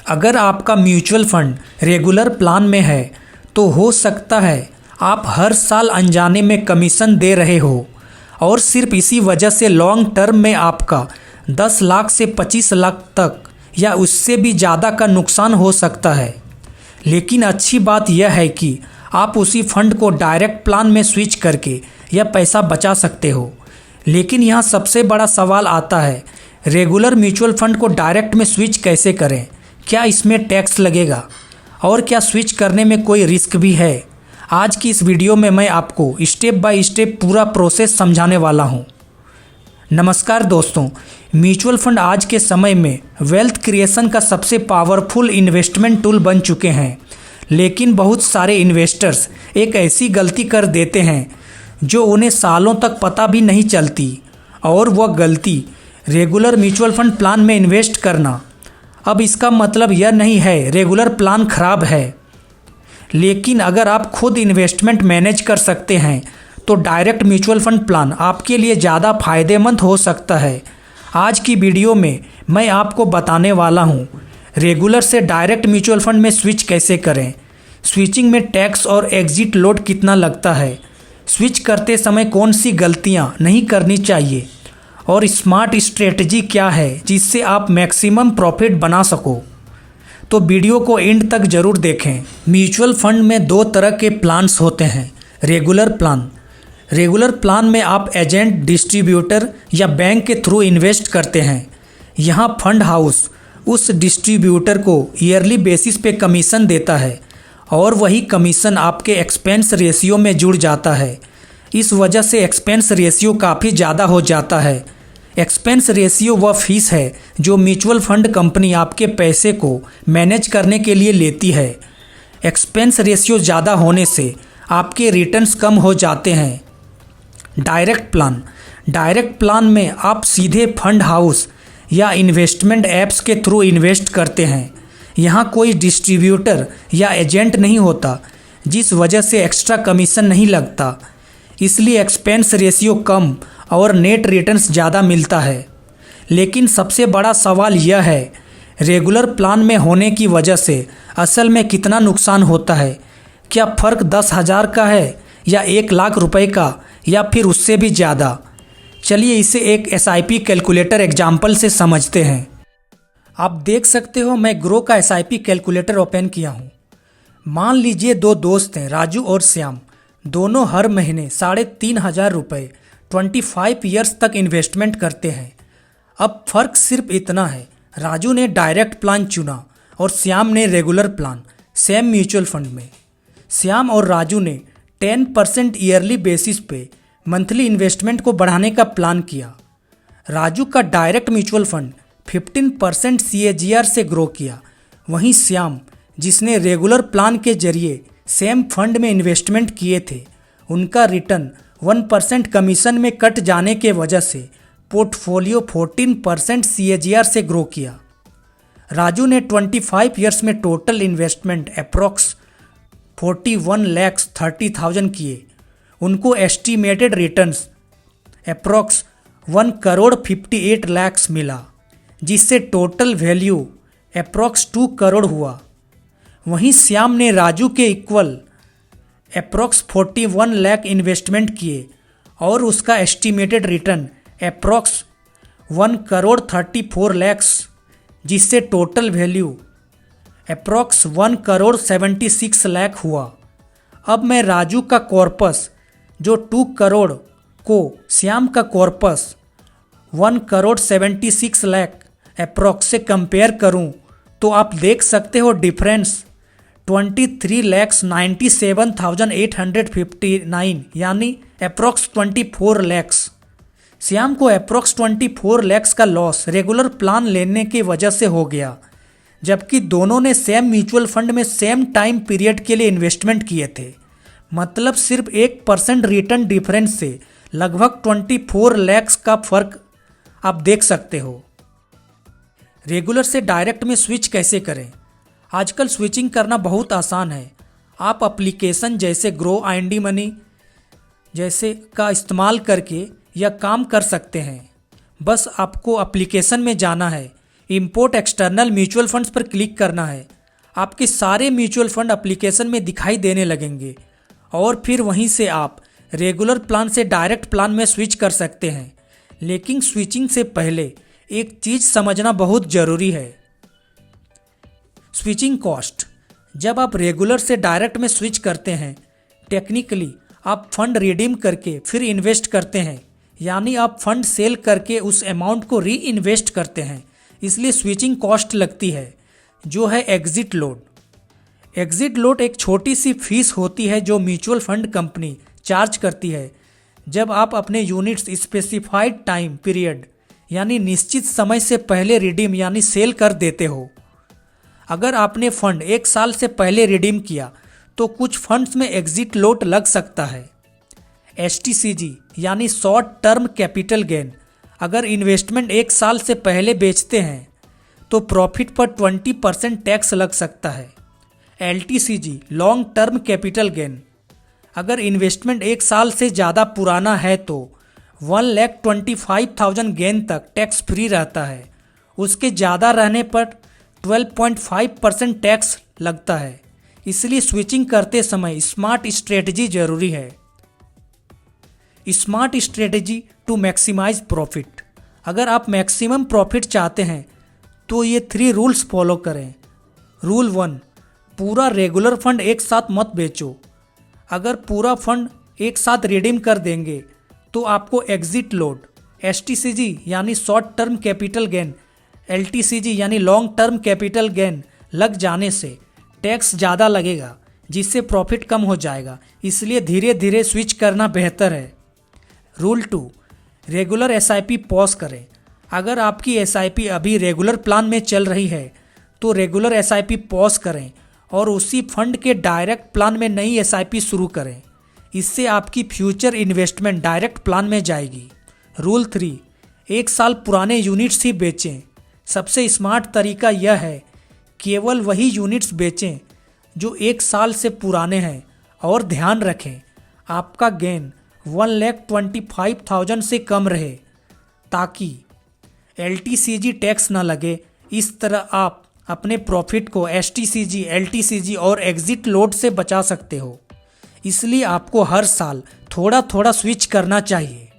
अगर आपका mutual fund regular plan में है तो हो सकता है आप हर साल अनजाने में कमीशन दे रहे हो और सिर्फ इसी वजह से लॉन्ग टर्म में आपका 10 लाख से 25 लाख तक या उससे भी ज़्यादा का नुकसान हो सकता है। लेकिन अच्छी बात यह है कि आप उसी फंड को डायरेक्ट प्लान में स्विच करके यह पैसा बचा सकते हो। लेकिन यहाँ सबसे बड़ा सवाल आता है, रेगुलर म्यूचुअल फंड को डायरेक्ट में स्विच कैसे करें? क्या इसमें टैक्स लगेगा और क्या स्विच करने में कोई रिस्क भी है? आज की इस वीडियो में मैं आपको स्टेप बाय स्टेप पूरा प्रोसेस समझाने वाला हूँ। नमस्कार दोस्तों, म्यूचुअल फंड आज के समय में वेल्थ क्रिएशन का सबसे पावरफुल इन्वेस्टमेंट टूल बन चुके हैं। लेकिन बहुत सारे इन्वेस्टर्स एक ऐसी गलती कर देते हैं जो उन्हें सालों तक पता भी नहीं चलती, और वह गलती रेगुलर म्यूचुअल फंड प्लान में इन्वेस्ट करना। अब इसका मतलब यह नहीं है रेगुलर प्लान खराब है, लेकिन अगर आप खुद इन्वेस्टमेंट मैनेज कर सकते हैं तो डायरेक्ट म्यूचुअल फंड प्लान आपके लिए ज़्यादा फायदेमंद हो सकता है। आज की वीडियो में मैं आपको बताने वाला हूँ रेगुलर से डायरेक्ट म्यूचुअल फंड में स्विच कैसे करें, स्विचिंग में टैक्स और एग्जिट लोड कितना लगता है, स्विच करते समय कौन सी गलतियाँ नहीं करनी चाहिए और स्मार्ट स्ट्रेटजी क्या है जिससे आप मैक्सिमम प्रॉफिट बना सको। तो वीडियो को एंड तक ज़रूर देखें। म्यूचुअल फंड में दो तरह के प्लान्स होते हैं। रेगुलर प्लान में आप एजेंट, डिस्ट्रीब्यूटर या बैंक के थ्रू इन्वेस्ट करते हैं। यहाँ फंड हाउस उस डिस्ट्रीब्यूटर को ईयरली बेसिस पे कमीशन देता है और वही कमीशन आपके एक्सपेंस रेशियो में जुड़ जाता है। इस वजह से एक्सपेंस रेशियो काफ़ी ज़्यादा हो जाता है। एक्सपेंस रेशियो वह फीस है जो म्यूचुअल फंड कंपनी आपके पैसे को मैनेज करने के लिए लेती है। एक्सपेंस रेशियो ज़्यादा होने से आपके रिटर्न्स कम हो जाते हैं। डायरेक्ट प्लान में आप सीधे फंड हाउस या इन्वेस्टमेंट ऐप्स के थ्रू इन्वेस्ट करते हैं। यहाँ कोई डिस्ट्रीब्यूटर या एजेंट नहीं होता, जिस वजह से एक्स्ट्रा कमीशन नहीं लगता। इसलिए एक्सपेंस रेशियो कम और नेट रिटर्न्स ज़्यादा मिलता है। लेकिन सबसे बड़ा सवाल यह है, रेगुलर प्लान में होने की वजह से असल में कितना नुकसान होता है? क्या फ़र्क 10,000 का है या 1 लाख रुपए का या फिर उससे भी ज़्यादा? चलिए इसे एक SIP कैलकुलेटर एग्जाम्पल से समझते हैं। आप देख सकते हो मैं ग्रो का SIP कैलकुलेटर ओपन किया हूँ। मान लीजिए दो दोस्त हैं, राजू और श्याम। दोनों हर महीने 3,500 रुपये 25 ईयर्स तक इन्वेस्टमेंट करते हैं। अब फ़र्क सिर्फ इतना है, राजू ने डायरेक्ट प्लान चुना और श्याम ने regular plan same mutual fund में। श्याम और राजू ने 10% ईयरली बेसिस पे मंथली इन्वेस्टमेंट को बढ़ाने का प्लान किया। राजू का डायरेक्ट म्यूचुअल फंड 15% CAGR से ग्रो किया। वहीं श्याम, जिसने रेगुलर प्लान के जरिए सेम फंड में इन्वेस्टमेंट किए थे, उनका रिटर्न 1% कमीशन में कट जाने के वजह से पोर्टफोलियो 14% CAGR से ग्रो किया। राजू ने 25 ईयर्स में टोटल इन्वेस्टमेंट अप्रॉक्स 41,30,000 किए। उनको एस्टीमेटेड रिटर्न्स अप्रॉक्स 1,58 लाख मिला, जिससे टोटल वैल्यू अप्रॉक्स 2 करोड़ हुआ। वहीं श्याम ने राजू के इक्वल अप्रॉक्स 41 लाख इन्वेस्टमेंट किए और उसका एस्टीमेटेड रिटर्न अप्रॉक्स 1,34 लाख, जिससे टोटल वैल्यू अप्रॉक्स 1,76 लाख हुआ। अब मैं राजू का कॉर्पस जो 2 करोड़ को श्याम का कॉर्पस 1,76 लाख अप्रॉक्स से कंपेयर करूं तो आप देख सकते हो डिफरेंस 23,97,859 यानी अप्रॉक्स 24 लाख। श्याम को अप्रॉक्स 24 लाख का लॉस रेगुलर प्लान लेने की वजह से हो गया, जबकि दोनों ने सेम म्यूचुअल फंड में सेम टाइम पीरियड के लिए इन्वेस्टमेंट किए थे। मतलब सिर्फ 1% रिटर्न डिफरेंस से लगभग 24 लाख का फर्क आप देख सकते हो। रेगुलर से डायरेक्ट में स्विच कैसे करें? आजकल स्विचिंग करना बहुत आसान है। आप एप्लीकेशन जैसे ग्रो, IND मनी जैसे का इस्तेमाल करके यह काम कर सकते हैं। बस आपको एप्लीकेशन में जाना है, इंपोर्ट एक्सटर्नल म्यूचुअल फंड्स पर क्लिक करना है। आपके सारे म्यूचुअल फंड एप्लीकेशन में दिखाई देने लगेंगे और फिर वहीं से आप रेगुलर प्लान से डायरेक्ट प्लान में स्विच कर सकते हैं। लेकिन स्विचिंग से पहले एक चीज़ समझना बहुत ज़रूरी है, स्विचिंग कॉस्ट। जब आप रेगुलर से डायरेक्ट में स्विच करते हैं, टेक्निकली आप फंड रिडीम करके फिर इन्वेस्ट करते हैं, यानी आप फंड सेल करके उस अमाउंट को री इन्वेस्ट करते हैं, इसलिए स्विचिंग कॉस्ट लगती है, जो है एग्जिट लोड। एग्जिट लोड एक छोटी सी फीस होती है जो म्यूचुअल फंड कंपनी चार्ज करती है जब आप अपने यूनिट्स स्पेसिफाइड टाइम पीरियड यानी निश्चित समय से पहले रिडीम यानी सेल कर देते हो। अगर आपने फंड 1 साल से पहले रिडीम किया तो कुछ फंड्स में एग्जिट लोड लग सकता है। STCG यानी शॉर्ट टर्म कैपिटल गेन, अगर इन्वेस्टमेंट 1 साल से पहले बेचते हैं तो प्रॉफिट पर 20% टैक्स लग सकता है। LTCG long term capital gain, अगर इन्वेस्टमेंट 1 साल से ज़्यादा पुराना है तो 1,25,000 गेन तक टैक्स फ्री रहता है। उसके ज़्यादा रहने पर 12.5% टैक्स लगता है। इसलिए स्विचिंग करते समय स्मार्ट स्ट्रेटजी जरूरी है। Smart strategy to maximise profit, अगर आप मैक्सिमम प्रॉफिट चाहते हैं तो ये 3 रूल्स फॉलो करें। रूल 1, पूरा रेगुलर फंड एक साथ मत बेचो। अगर पूरा फंड एक साथ रिडीम कर देंगे तो आपको एग्जिट लोड, STCG यानी short term capital gain, LTCG यानी लॉन्ग टर्म कैपिटल गेन लग जाने से टैक्स ज़्यादा लगेगा, जिससे प्रॉफिट कम हो जाएगा। इसलिए धीरे धीरे स्विच करना बेहतर है। रूल 2, रेगुलर SIP पॉज करें। अगर आपकी SIP अभी रेगुलर प्लान में चल रही है तो रेगुलर SIP पॉज करें और उसी फंड के डायरेक्ट प्लान में नई SIP शुरू करें। इससे आपकी फ्यूचर इन्वेस्टमेंट डायरेक्ट प्लान में जाएगी। रूल 3, 1 साल पुराने यूनिट्स ही बेचें। सबसे स्मार्ट तरीका यह है, केवल वही यूनिट्स बेचें जो 1 साल से पुराने हैं और ध्यान रखें आपका गेन 1,25,000 से कम रहे ताकि LTCG टैक्स ना लगे। इस तरह आप अपने प्रॉफिट को STCG, LTCG और एग्जिट लोड से बचा सकते हो। इसलिए आपको हर साल थोड़ा थोड़ा स्विच करना चाहिए।